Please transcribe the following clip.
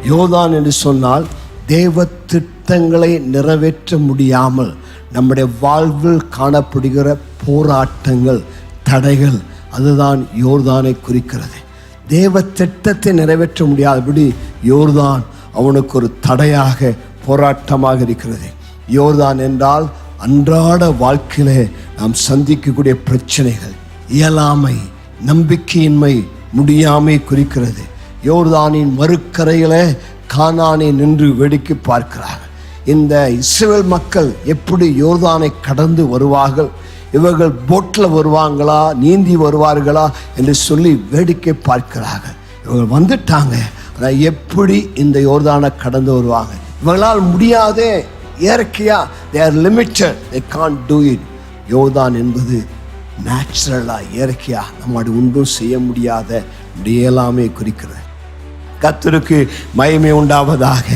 யோர்தான் என்று சொன்னால் தேவ திட்டங்களை நிறைவேற்ற முடியாமல் நம்முடைய வாழ்வில் காணப்படுகிற போராட்டங்கள், தடைகள், அதுதான் யோர்தானை குறிக்கிறது. தேவ திட்டத்தை நிறைவேற்ற முடியாதபடி யோர்தான் அவனுக்கு ஒரு தடையாக, போராட்டமாக இருக்கிறது. யோர்தான் என்றால் அன்றாட வாழ்க்கையிலே நாம் சந்திக்கக்கூடிய பிரச்சனைகள், இயலாமை, நம்பிக்கையின்மை, முடியாமை குறிக்கிறது. யோர்தானின் மறுக்கரையிலே கானானை நின்று வேடிக்கை பார்க்கிறார்கள். இந்த இஸ்ரவேல் மக்கள் எப்படி யோர்தானை கடந்து வருவார்கள், இவர்கள் போட்டில் வருவாங்களா, நீந்தி வருவார்களா என்று சொல்லி வேடிக்கை பார்க்கிறார்கள். இவங்க வந்துட்டாங்க, ஆனால் எப்படி இந்த யோர்தானை கடந்து வருவாங்க? இவங்களால் முடியாதே, இயற்கையா, they are limited, they can't do it. யோர்தான் என்பது நேச்சுரலா, இயற்கையா நம்மாடி ஒன்றும் செய்ய முடியாத இயலாமை குறிக்கிறது. கர்த்தருக்கு மகிமை உண்டாவதாக.